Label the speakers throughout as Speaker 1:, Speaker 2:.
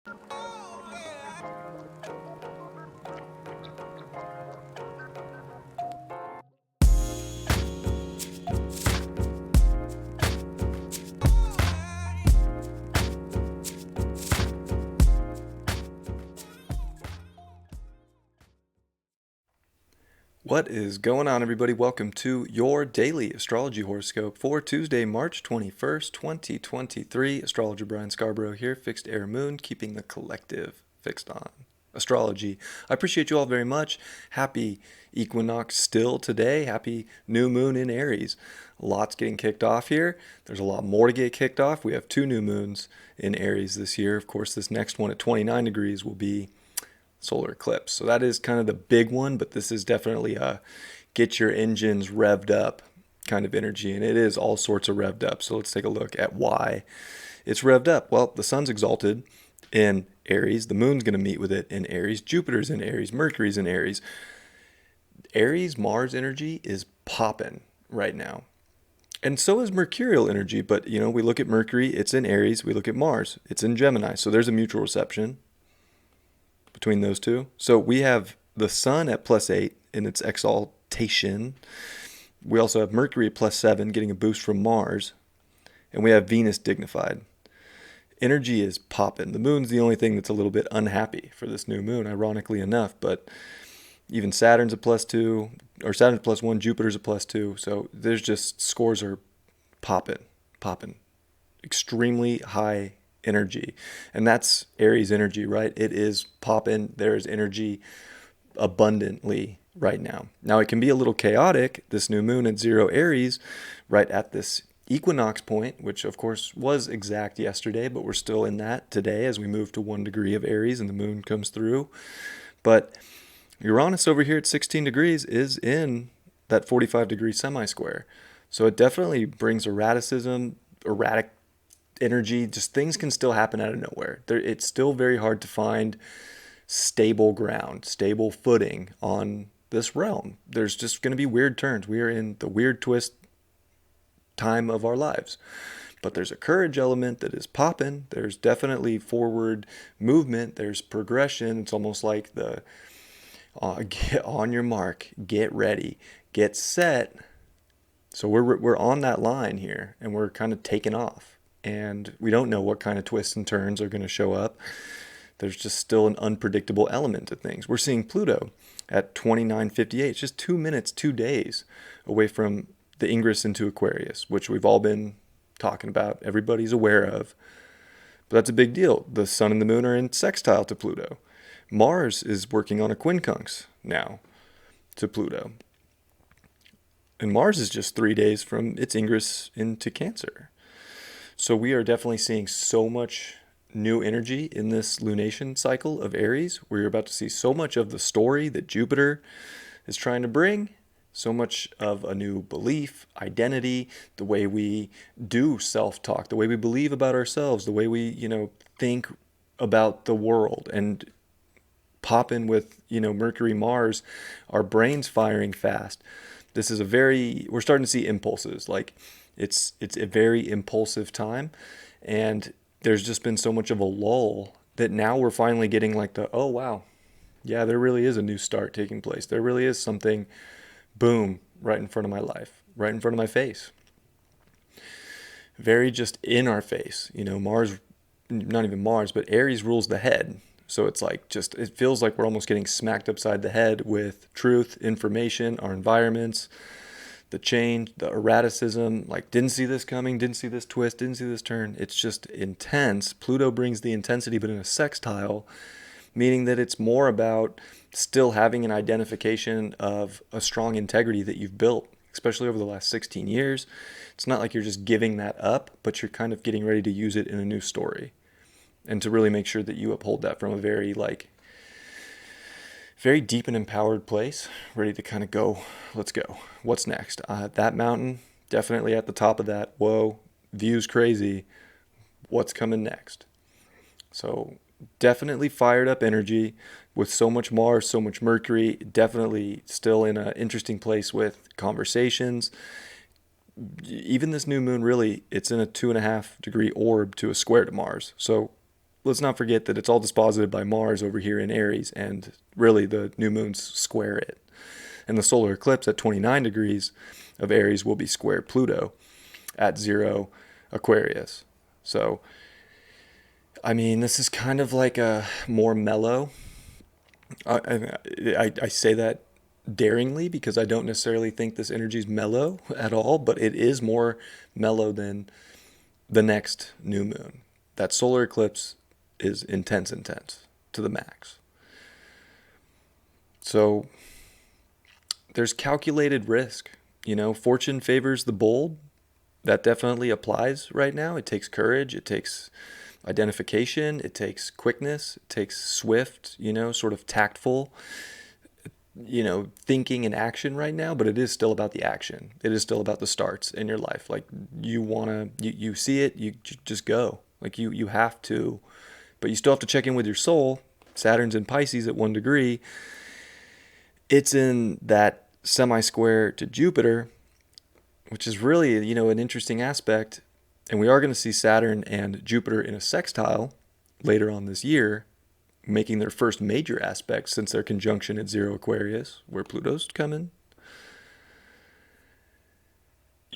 Speaker 1: What is going on, everybody? Welcome to your daily astrology horoscope for Tuesday, March 21st, 2023. Astrologer Brian Scarborough here, fixed air moon, keeping the collective fixed on astrology. I appreciate you all very much. Happy Equinox still today. Happy new moon in Aries. Lots getting kicked off here. There's a lot more to get kicked off. We have 2 new moons in Aries this year. Of course, this next one at 29 degrees will be solar eclipse. So that is kind of the big one, but this is definitely a get your engines revved up kind of energy, and it is all sorts of revved up. So let's take a look at why it's revved up. Well, the sun's exalted in Aries, the moon's going to meet with it in Aries, Jupiter's in Aries, Mercury's in Aries. Aries Mars energy is popping right now. And so is mercurial energy, but we look at Mercury, it's in Aries, we look at Mars, it's in Gemini. So there's a mutual reception between those two. So we have the sun at +8 in its exaltation. We also have Mercury at +7 getting a boost from Mars. And we have Venus dignified. Energy is popping. The moon's the only thing that's a little bit unhappy for this new moon, ironically enough. But even Saturn's a +2, or Saturn's +1, Jupiter's a +2. So there's just scores are popping. Extremely high energy. And that's Aries energy, right? It is popping. There's energy abundantly right now. Now it can be a little chaotic, this new moon at 0 Aries, right at this equinox point, which of course was exact yesterday, but we're still in that today as we move to 1 degree of Aries and the moon comes through. But Uranus over here at 16 degrees is in that 45-degree semi-square. So it definitely brings erratic energy. Just things can still happen out of nowhere. It's still very hard to find stable ground, stable footing on this realm. There's just going to be weird turns. We are in the weird twist time of our lives. But there's a courage element that is popping. There's definitely forward movement. There's progression. It's almost like the get on your mark, get ready, get set. So we're on that line here, and we're kind of taking off. And we don't know what kind of twists and turns are going to show up. There's just still an unpredictable element to things. We're seeing Pluto at 29:58. It's just 2 minutes, 2 days away from the Ingress into Aquarius, which we've all been talking about. Everybody's aware of. But that's a big deal. The sun and the moon are in sextile to Pluto. Mars is working on a quincunx now to Pluto. And Mars is just 3 days from its Ingress into Cancer. So we are definitely seeing so much new energy in this lunation cycle of Aries. We're about to see so much of the story that Jupiter is trying to bring, so much of a new belief, identity, the way we do self-talk, the way we believe about ourselves, the way we, think about the world. And pop in with, Mercury, Mars, our brains firing fast. This is we're starting to see impulses. Like it's a very impulsive time, and there's just been so much of a lull that now we're finally getting like oh wow, yeah, there really is a new start taking place. There really is something, boom, right in front of my life, right in front of my face. Very just in our face, Mars, not even Mars, but Aries rules the head. So it's like it feels like we're almost getting smacked upside the head with truth, information, our environments, the change, the erraticism, like didn't see this coming, didn't see this twist, didn't see this turn. It's just intense. Pluto brings the intensity, but in a sextile, meaning that it's more about still having an identification of a strong integrity that you've built, especially over the last 16 years. It's not like you're just giving that up, but you're kind of getting ready to use it in a new story. And to really make sure that you uphold that from a very deep and empowered place, ready to kind of go, let's go. What's next? That mountain, definitely at the top of that. Whoa, view's crazy. What's coming next? So definitely fired up energy with so much Mars, so much Mercury, definitely still in an interesting place with conversations. Even this new moon, really, it's in a 2.5 degree orb to a square to Mars. So let's not forget that it's all disposited by Mars over here in Aries, and really the new moons square it. And the solar eclipse at 29 degrees of Aries will be square Pluto at 0 Aquarius. So, I mean, this is kind of like a more mellow. I say that daringly because I don't necessarily think this energy is mellow at all, but it is more mellow than the next new moon. That solar eclipse is intense to the max. So there's calculated risk. Fortune favors the bold. That definitely applies right now. It takes courage. It takes identification. It takes quickness. It takes swift, sort of tactful, thinking and action right now, but it is still about the action. It is still about the starts in your life. Like you see it, you just go. Like you have to, but you still have to check in with your soul. Saturn's in Pisces at 1 degree. It's in that semi-square to Jupiter, which is really, an interesting aspect. And we are going to see Saturn and Jupiter in a sextile later on this year, making their first major aspect since their conjunction at 0 Aquarius, where Pluto's coming.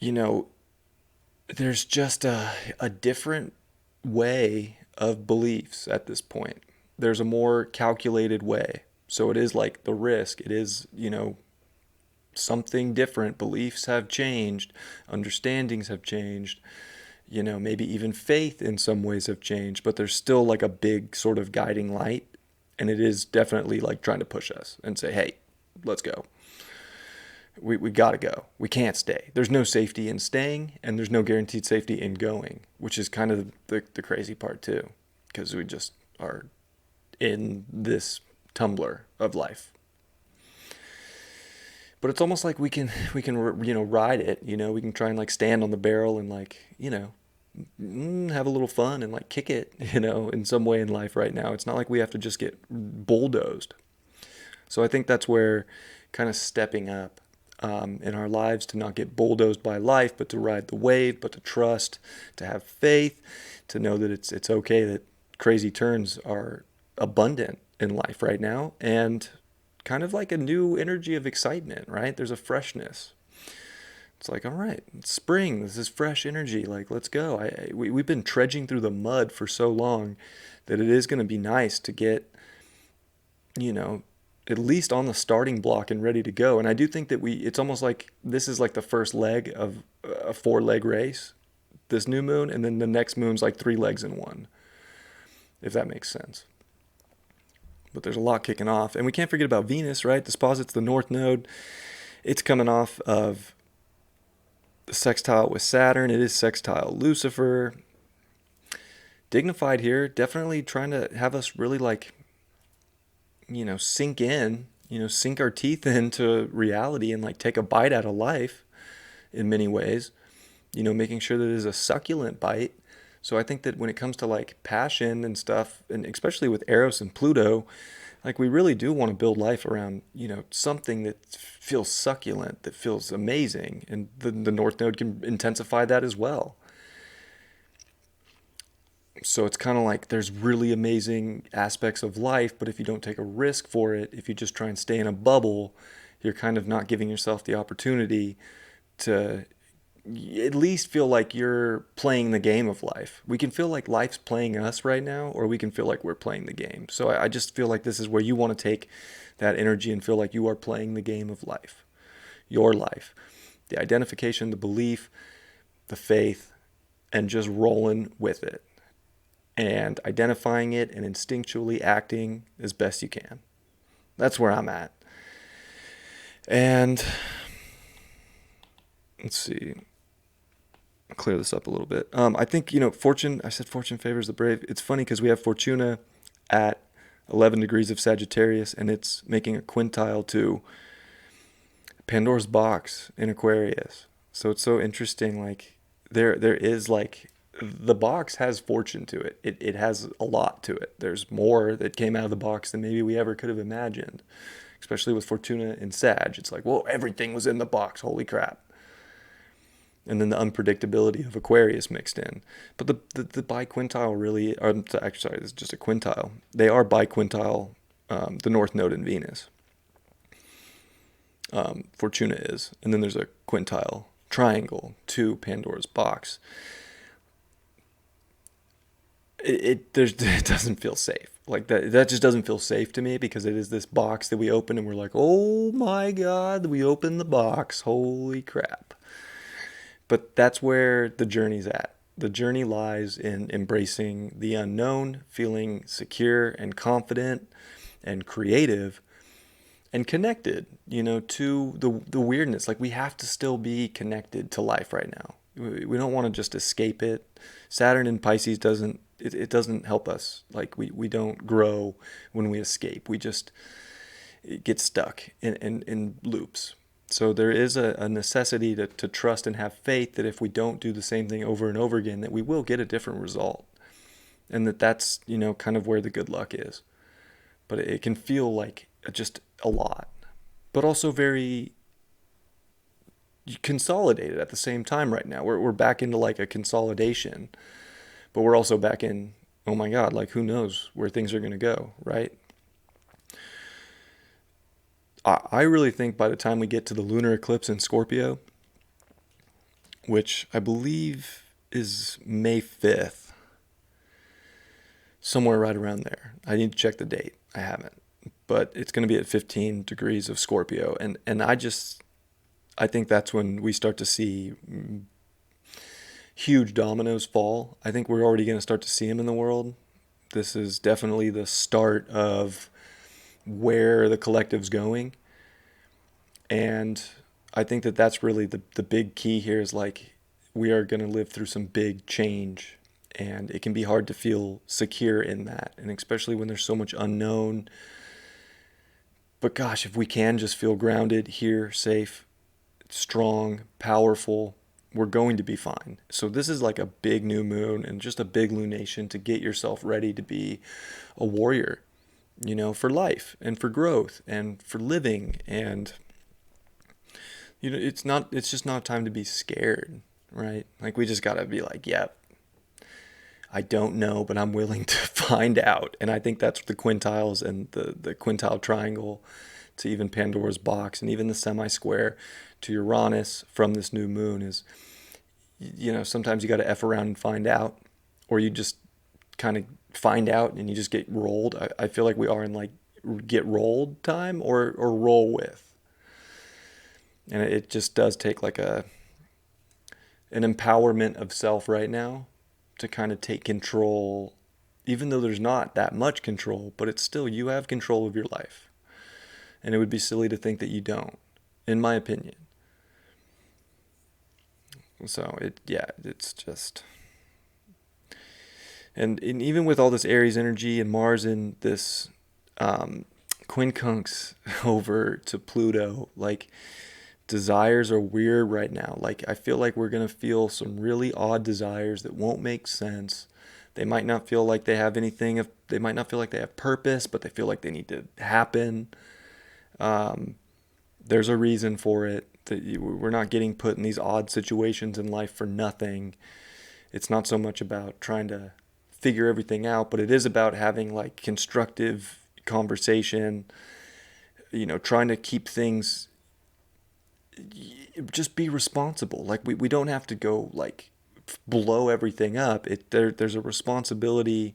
Speaker 1: There's just a different way of beliefs at this point. There's a more calculated way. So it is like the risk. It is, something different. Beliefs have changed. Understandings have changed. Maybe even faith in some ways have changed, but there's still like a big sort of guiding light. And it is definitely like trying to push us and say, hey, let's go. We got to go. We can't stay. There's no safety in staying, and there's no guaranteed safety in going, which is kind of the crazy part too, because we just are in this tumbler of life. But it's almost like we can ride it. We can try and like stand on the barrel and like have a little fun and like kick it. In some way in life right now. It's not like we have to just get bulldozed. So I think that's where kind of stepping up in our lives to not get bulldozed by life, but to ride the wave, but to trust, to have faith, to know that it's okay that crazy turns are abundant in life right now, and kind of like a new energy of excitement, right? There's a freshness. It's like, all right, it's spring. This is fresh energy. Like, let's go. We've been trudging through the mud for so long that it is going to be nice to get, at least on the starting block and ready to go. And I do think that it's almost like this is like the first leg of a 4-leg race, this new moon, and then the next moon's like 3 legs in one, if that makes sense. But there's a lot kicking off. And we can't forget about Venus, right? Disposit's the north node. It's coming off of the sextile with Saturn. It is sextile Lucifer. Dignified here, definitely trying to have us really like, sink in, sink our teeth into reality and like take a bite out of life in many ways, making sure that it is a succulent bite. So I think that when it comes to like passion and stuff, and especially with Eros and Pluto, like we really do want to build life around, something that feels succulent, that feels amazing. And the North Node can intensify that as well. So it's kind of like there's really amazing aspects of life, but if you don't take a risk for it, if you just try and stay in a bubble, you're kind of not giving yourself the opportunity to at least feel like you're playing the game of life. We can feel like life's playing us right now, or we can feel like we're playing the game. So I just feel like this is where you want to take that energy and feel like you are playing the game of life, your life, the identification, the belief, the faith, and just rolling with it and identifying it and instinctually acting as best you can. That's where I'm at. And let's see. I'll clear this up a little bit. I think, fortune, I said fortune favors the brave. It's funny because we have Fortuna at 11 degrees of Sagittarius, and it's making a quintile to Pandora's box in Aquarius. So it's so interesting. Like there is like the box has fortune to it. It has a lot to it. There's more that came out of the box than maybe we ever could have imagined, especially with Fortuna in Sag. It's like, whoa, everything was in the box. Holy crap. and then the unpredictability of Aquarius mixed in. But the biquintile really, or actually, sorry, this is just a quintile. They are biquintile, the North Node in Venus. Fortuna is. And then there's a quintile triangle to Pandora's box. It doesn't feel safe. Like that just doesn't feel safe to me, because it is this box that we open and we're like, oh my God, we opened the box. Holy crap. But that's where the journey's at. The journey lies in embracing the unknown, feeling secure and confident and creative and connected, to the weirdness. Like, we have to still be connected to life right now. We don't want to just escape it. Saturn in Pisces doesn't help us. Like, we don't grow when we escape. We just get stuck in loops. So there is a necessity to trust and have faith that if we don't do the same thing over and over again, that we will get a different result. And that's, kind of where the good luck is. But it can feel like just a lot, but also very consolidated at the same time right now. We're back into like a consolidation, but we're also back in, oh my God, like who knows where things are going to go, right? I really think by the time we get to the lunar eclipse in Scorpio, which I believe is May 5th, somewhere right around there. I need to check the date. I haven't. But it's going to be at 15 degrees of Scorpio. And I think that's when we start to see huge dominoes fall. I think we're already going to start to see them in the world. This is definitely the start of where the collective's going. And I think that's really the big key here, is like, we are going to live through some big change, and it can be hard to feel secure in that. And especially when there's so much unknown. But gosh, if we can just feel grounded here, safe, strong, powerful, we're going to be fine. So this is like a big new moon and just a big lunation to get yourself ready to be a warrior, for life and for growth and for living. And, it's just not time to be scared, right? Like, we just got to be like, yep, I don't know, but I'm willing to find out. And I think that's the quintiles and the quintile triangle to even Pandora's box, and even the semi-square to Uranus from this new moon is, sometimes you got to F around and find out, or you just kind of find out and you just get rolled. I feel like we are in like get rolled time or roll with. And it just does take like an empowerment of self right now to kind of take control, even though there's not that much control, but it's still, you have control of your life. And it would be silly to think that you don't, in my opinion. So it's just, and even with all this Aries energy and Mars in this quincunx over to Pluto, like, desires are weird right now. Like, I feel like we're going to feel some really odd desires that won't make sense. They might not feel like they have anything. They might not feel like they have purpose, but they feel like they need to happen. There's a reason for it. We're not getting put in these odd situations in life for nothing. It's not so much about trying to figure everything out, but it is about having like constructive conversation, trying to keep things, just be responsible. Like, we don't have to go like blow everything up. There's a responsibility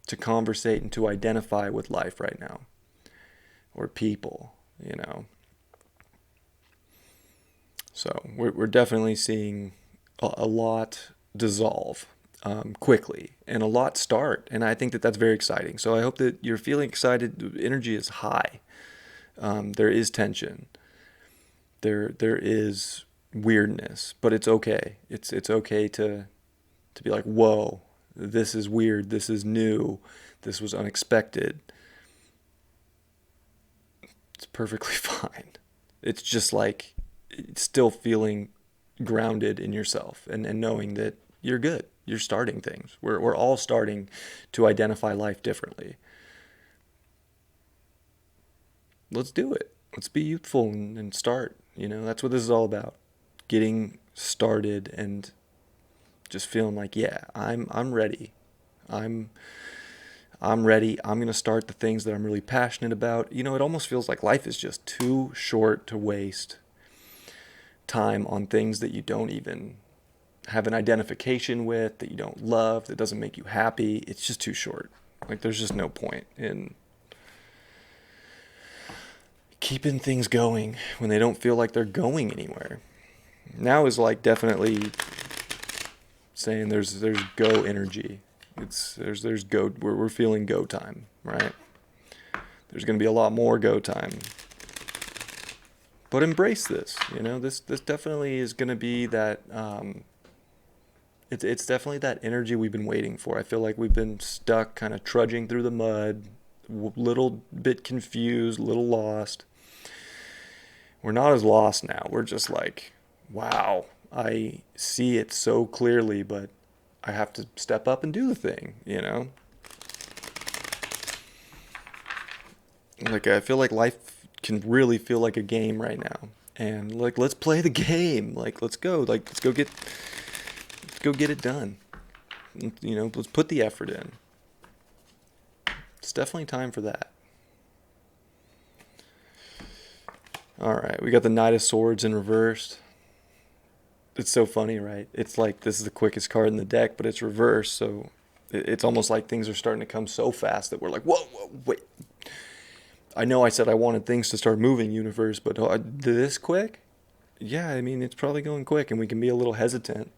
Speaker 1: to conversate and to identify with life right now, or people, So we're definitely seeing a lot dissolve quickly, and a lot start. And I think that's very exciting. So I hope that you're feeling excited. The energy is high. There is tension. There is weirdness, but it's okay. It's okay to be like, whoa, this is weird. This is new. This was unexpected. It's perfectly fine. It's just like, it's still feeling grounded in yourself, and knowing that you're good. You're starting things. We're all starting to identify life differently. Let's do it. Let's be youthful and start. That's what this is all about. Getting started and just feeling like, yeah, I'm ready. I'm I'm ready. I'm going to start the things that I'm really passionate about. You know, it almost feels like life is just too short to waste time on things that you don't even have an identification with, that you don't love, that doesn't make you happy. It's just too short. Like, there's just no point in keeping things going when they don't feel like they're going anywhere. Now is like definitely saying there's go energy. There's go, we're feeling go time, right? There's going to be a lot more go time. But embrace this, you know, this definitely is going to be that it's definitely that energy we've been waiting for. I feel like we've been stuck kind of trudging through the mud, little bit confused, little lost. We're not as lost now. We're just like, wow, I see it so clearly, but I have to step up and do the thing, you know? Like, I feel like life can really feel like a game right now. And like, let's play the game. Like, let's go. Like, let's go get it done. You know, let's put the effort in. It's definitely time for that. All right, we got the Knight of Swords in reversed. It's so funny, right? It's like this is the quickest card in the deck, but it's reversed, so it's almost like things are starting to come so fast that we're like, whoa, wait. I know I said I wanted things to start moving, universe, but this quick? Yeah, I mean, it's probably going quick, and we can be a little hesitant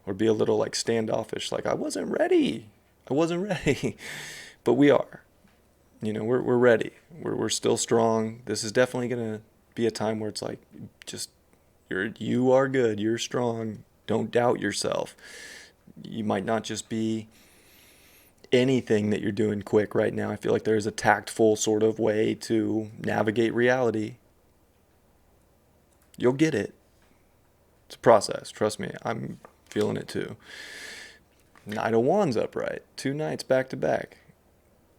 Speaker 1: or be a little like standoffish, like, I wasn't ready. I wasn't ready. But we are. You know, we're ready. We're still strong. This is definitely going to be a time where it's like, just, you are good. You're strong. Don't doubt yourself. You might not just be anything that you're doing quick right now. I feel like there's a tactful sort of way to navigate reality. You'll get it. It's a process. Trust me. I'm feeling it too. Knight of Wands upright. 2 nights back to back.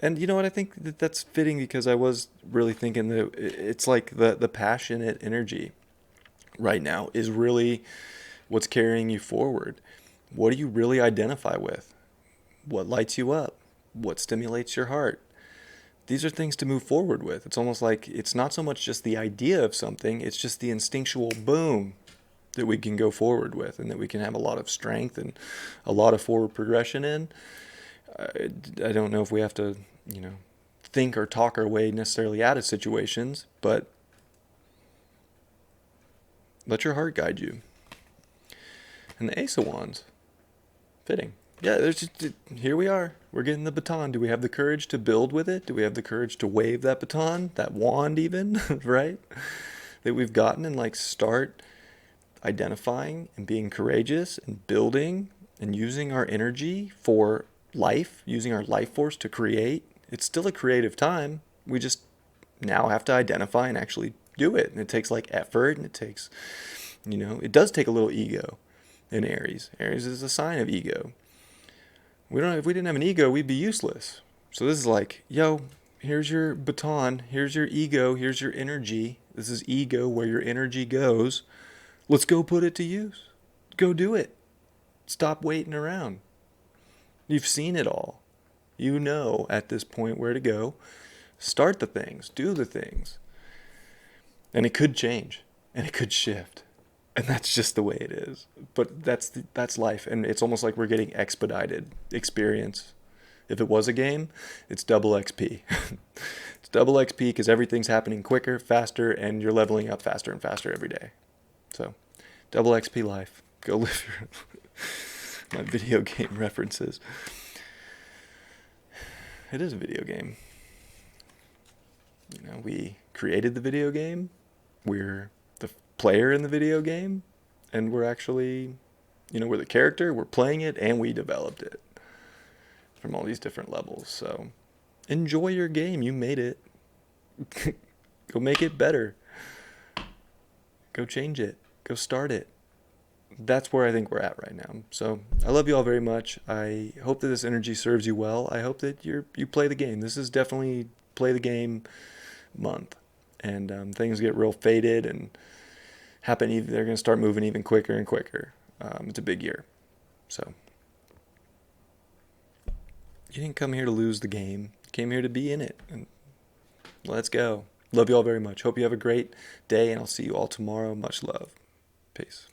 Speaker 1: And you know what? I think that's fitting because I was really thinking that it's like the passionate energy right now is really what's carrying you forward. What do you really identify with? What lights you up? What stimulates your heart? These are things to move forward with. It's almost like it's not so much just the idea of something, it's just the instinctual boom that we can go forward with and that we can have a lot of strength and a lot of forward progression in. I don't know if we have to, you know, think or talk our way necessarily out of situations, but let your heart guide you. And the Ace of Wands, fitting. Yeah, there's just, here we are. We're getting the baton. Do we have the courage to build with it? Do we have the courage to wave that baton, that wand even, right? That we've gotten and like start identifying and being courageous and building and using our energy for life, using our life force to create. It's still a creative time. We just now have to identify and actually do it. And it takes like effort and it takes, you know, it does take a little ego in Aries. Aries is a sign of ego. If we didn't have an ego, we'd be useless. So this is like, yo, here's your baton, here's your ego, here's your energy. This is ego where your energy goes. Let's go put it to use. Go do it. Stop waiting around. You've seen it all. You know at this point where to go. Start the things. Do the things. And it could change. And it could shift. And that's just the way it is. But that's life. And it's almost like we're getting expedited experience. If it was a game, it's double XP. It's double XP because everything's happening quicker, faster, and you're leveling up faster and faster every day. So, double XP life. Go live your my video game references. It is a video game. You know, we created the video game. We're the player in the video game. And we're actually, you know, we're the character. We're playing it and we developed it from all these different levels. So enjoy your game. You made it. Go make it better. Go change it. Go start it. That's where I think we're at right now. So I love you all very much. I hope that this energy serves you well. I hope that you play the game. This is definitely play the game month. And things get real faded and happen. They're going to start moving even quicker and quicker. It's a big year. So you didn't come here to lose the game. You came here to be in it. And let's go. Love you all very much. Hope you have a great day, and I'll see you all tomorrow. Much love. Peace.